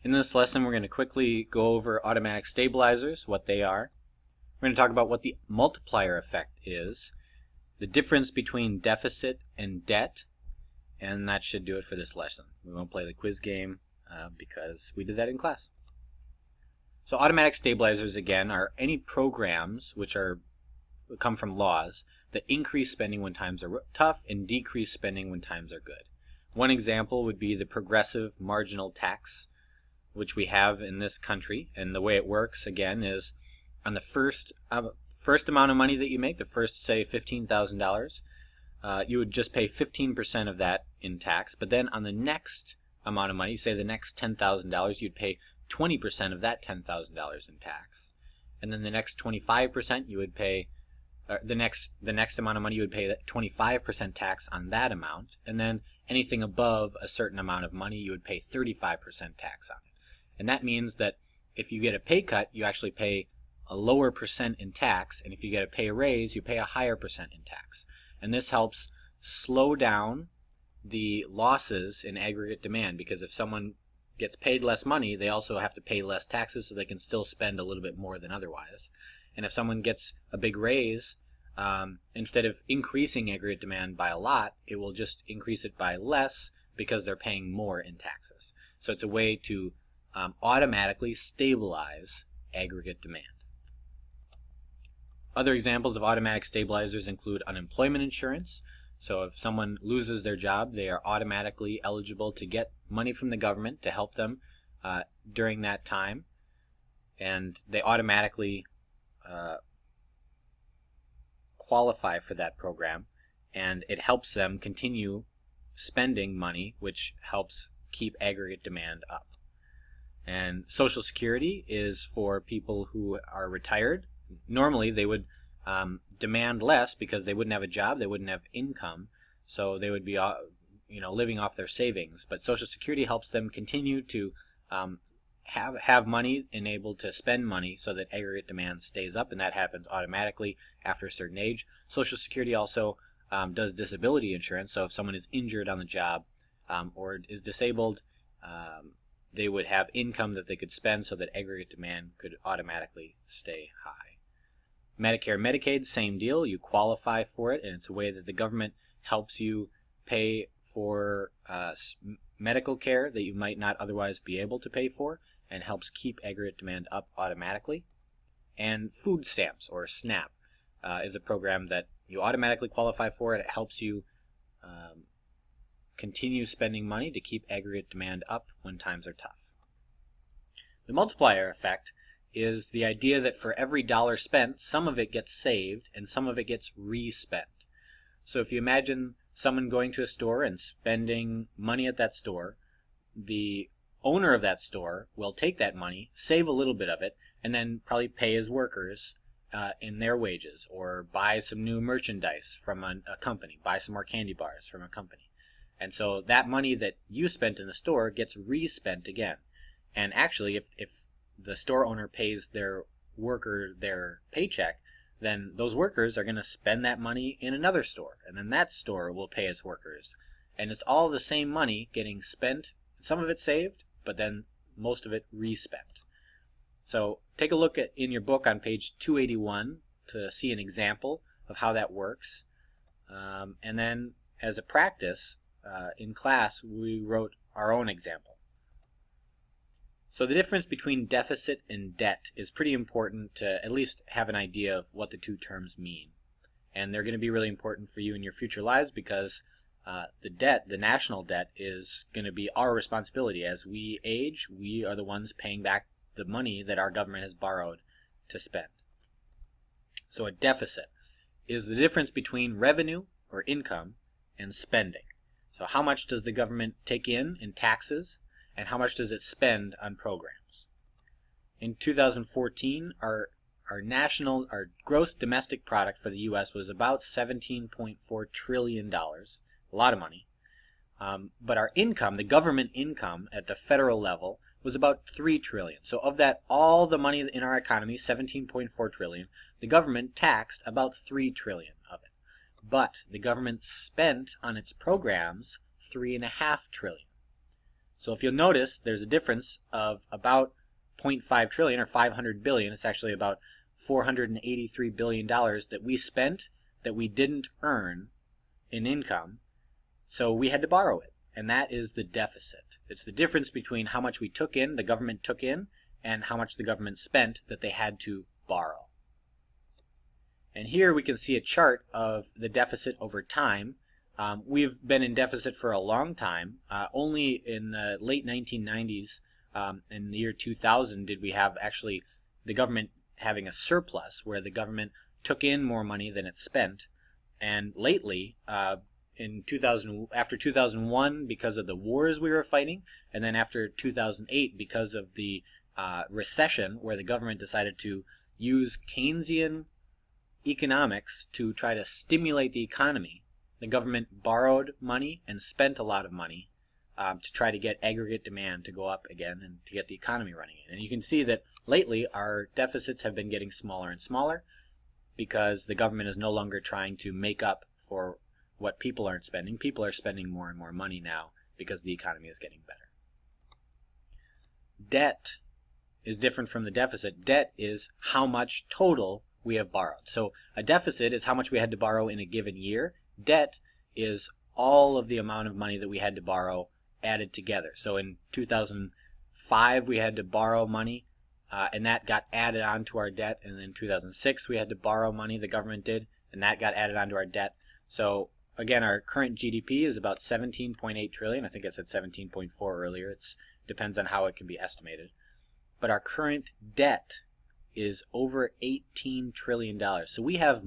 In this lesson, we're going to quickly go over automatic stabilizers, what they are. We're going to talk about what the multiplier effect is, the difference between deficit and debt, and that should do it for this lesson. We won't play the quiz game because we did that in class. So automatic stabilizers, again, are any programs which come from laws that increase spending when times are tough and decrease spending when times are good. One example would be the progressive marginal tax, which we have in this country, and the way it works again is on the first amount of money that you make, the first, say, $15,000, you would just pay 15% of that in tax, but then on the next amount of money, say the next $10,000, you'd pay 20% of that $10,000 in tax, and then the next 25% you would pay, the next amount of money you would pay that 25% tax on that amount, and then anything above a certain amount of money you would pay 35% tax on it. And that means that if you get a pay cut, you actually pay a lower percent in tax, and if you get a pay raise, you pay a higher percent in tax. And this helps slow down the losses in aggregate demand, because if someone gets paid less money, they also have to pay less taxes, so they can still spend a little bit more than otherwise. And if someone gets a big raise, instead of increasing aggregate demand by a lot, it will just increase it by less because they're paying more in taxes. So it's a way to automatically stabilize aggregate demand. Other examples of automatic stabilizers include unemployment insurance. So if someone loses their job, they are automatically eligible to get money from the government to help them during that time, and they automatically qualify for that program, and it helps them continue spending money, which helps keep aggregate demand up. And Social Security is for people who are retired. Normally they would demand less because they wouldn't have a job, they wouldn't have income, so they would be living off their savings. But Social Security helps them continue to have money and able to spend money so that aggregate demand stays up, and that happens automatically after a certain age. Social Security also does disability insurance, so if someone is injured on the job or is disabled, they would have income that they could spend so that aggregate demand could automatically stay high. Medicare and Medicaid, same deal. You qualify for it, and it's a way that the government helps you pay for medical care that you might not otherwise be able to pay for, and helps keep aggregate demand up automatically. And food stamps, or SNAP, is a program that you automatically qualify for, and it helps you continue spending money to keep aggregate demand up when times are tough. The multiplier effect is the idea that for every dollar spent, some of it gets saved and some of it gets re-spent. So if you imagine someone going to a store and spending money at that store, the owner of that store will take that money, save a little bit of it, and then probably pay his workers in their wages, or buy some new merchandise from a company, buy some more candy bars from a company. And so that money that you spent in the store gets re-spent again. And actually, if the store owner pays their worker their paycheck, then those workers are going to spend that money in another store, and then that store will pay its workers. And it's all the same money getting spent, some of it saved, but then most of it re-spent. So take a look in your book on page 281 to see an example of how that works. And then as a practice, in class we wrote our own example. So the difference between deficit and debt is pretty important to at least have an idea of what the two terms mean. And they're going to be really important for you in your future lives, because the debt, the national debt, is going to be our responsibility. As we age, we are the ones paying back the money that our government has borrowed to spend. So a deficit is the difference between revenue or income and spending. So how much does the government take in taxes, and how much does it spend on programs? In 2014, our gross domestic product for the U.S. was about $17.4 trillion, a lot of money. But our income, the government income at the federal level, was about $3 trillion. So of that, all the money in our economy, $17.4 trillion, the government taxed about $3 trillion of it. But the government spent on its programs $3.5 trillion. So if you'll notice, there's a difference of about 0.5 trillion or 500 billion. It's actually about $483 billion that we spent that we didn't earn in income, so we had to borrow it. And that is the deficit. It's the difference between how much we took in, the government took in, and how much the government spent that they had to borrow. And here we can see a chart of the deficit over time. We've been in deficit for a long time. Only in the late 1990s, in the year 2000, did we have actually the government having a surplus where the government took in more money than it spent. And lately, in 2000, after 2001, because of the wars we were fighting, and then after 2008, because of the recession, where the government decided to use Keynesian economics to try to stimulate the economy, the government borrowed money and spent a lot of money to try to get aggregate demand to go up again and to get the economy running. And you can see that lately our deficits have been getting smaller and smaller because the government is no longer trying to make up for what people aren't spending. People are spending more and more money now because the economy is getting better. Debt is different from the deficit. Debt is how much total we have borrowed. So a deficit is how much we had to borrow in a given year. Debt is all of the amount of money that we had to borrow added together. So in 2005 we had to borrow money and that got added onto our debt, and in 2006 we had to borrow money, the government did, and that got added onto our debt. So again, our current GDP is about 17.8 trillion. I think I said 17.4 earlier. It depends on how it can be estimated. But our current debt is over $18 trillion. So we have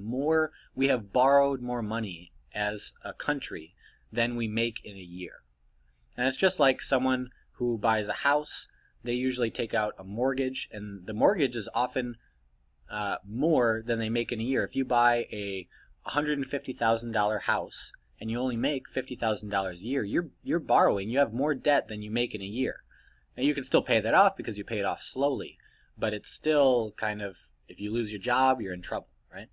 borrowed more money as a country than we make in a year. And it's just like someone who buys a house. They usually take out a mortgage, and the mortgage is often more than they make in a year. If you buy a $150,000 house and you only make $50,000 a year, you're borrowing. You have more debt than you make in a year. Now you can still pay that off because you pay it off slowly, but it's still kind of, if you lose your job, you're in trouble, right?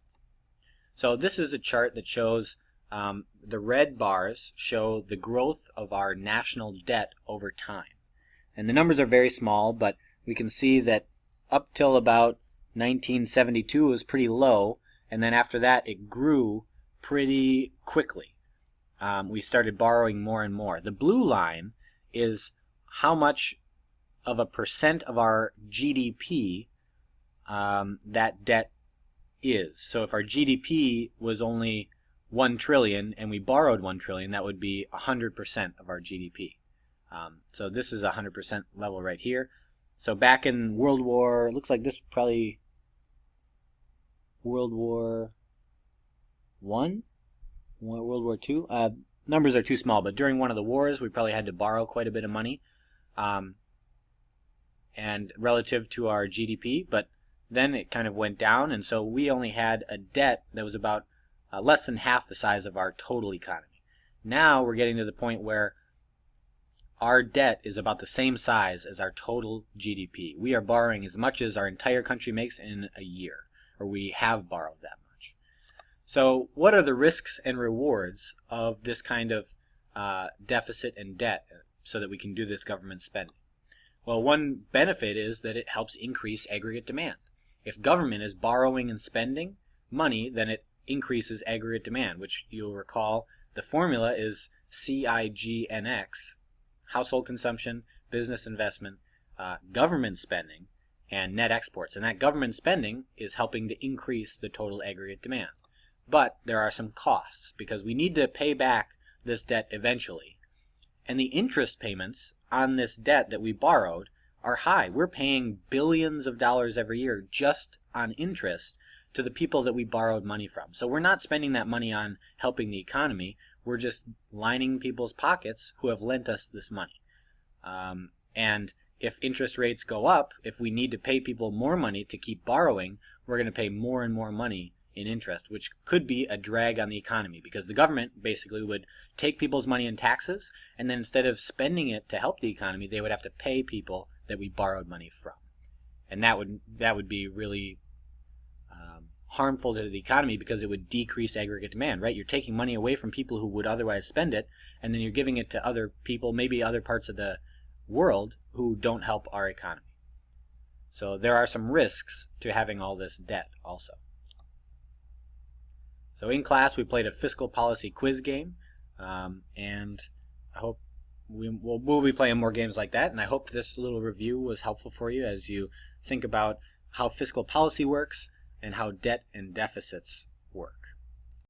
So this is a chart that shows the red bars show the growth of our national debt over time. And the numbers are very small, but we can see that up till about 1972 was pretty low, and then after that it grew pretty quickly. We started borrowing more and more. The blue line is how much of a percent of our GDP that debt is. So if our GDP was only 1 trillion and we borrowed 1 trillion, that would be 100% of our GDP. So this is a 100% level right here. So back in World War, it looks like this probably World War I, World War II. Numbers are too small, but during one of the wars, we probably had to borrow quite a bit of money, and relative to our GDP. But then it kind of went down, and so we only had a debt that was about less than half the size of our total economy. Now we're getting to the point where our debt is about the same size as our total GDP. We are borrowing as much as our entire country makes in a year, or we have borrowed that much. So what are the risks and rewards of this kind of deficit and debt so that we can do this government spending? Well, one benefit is that it helps increase aggregate demand. If government is borrowing and spending money, then it increases aggregate demand, which you'll recall the formula is CIGNX, household consumption, business investment, government spending, and net exports. And that government spending is helping to increase the total aggregate demand. But there are some costs because we need to pay back this debt eventually. And the interest payments on this debt that we borrowed are high. We're paying billions of dollars every year just on interest to the people that we borrowed money from. So we're not spending that money on helping the economy. We're just lining people's pockets who have lent us this money. And if interest rates go up, if we need to pay people more money to keep borrowing, we're going to pay more and more money in interest, which could be a drag on the economy because the government basically would take people's money in taxes, and then instead of spending it to help the economy, they would have to pay people that we borrowed money from. And that would be really harmful to the economy because it would decrease aggregate demand, right? You're taking money away from people who would otherwise spend it, and then you're giving it to other people, maybe other parts of the world who don't help our economy. So there are some risks to having all this debt also. So in class we played a fiscal policy quiz game, and I hope we'll be playing more games like that, and I hope this little review was helpful for you as you think about how fiscal policy works and how debt and deficits work.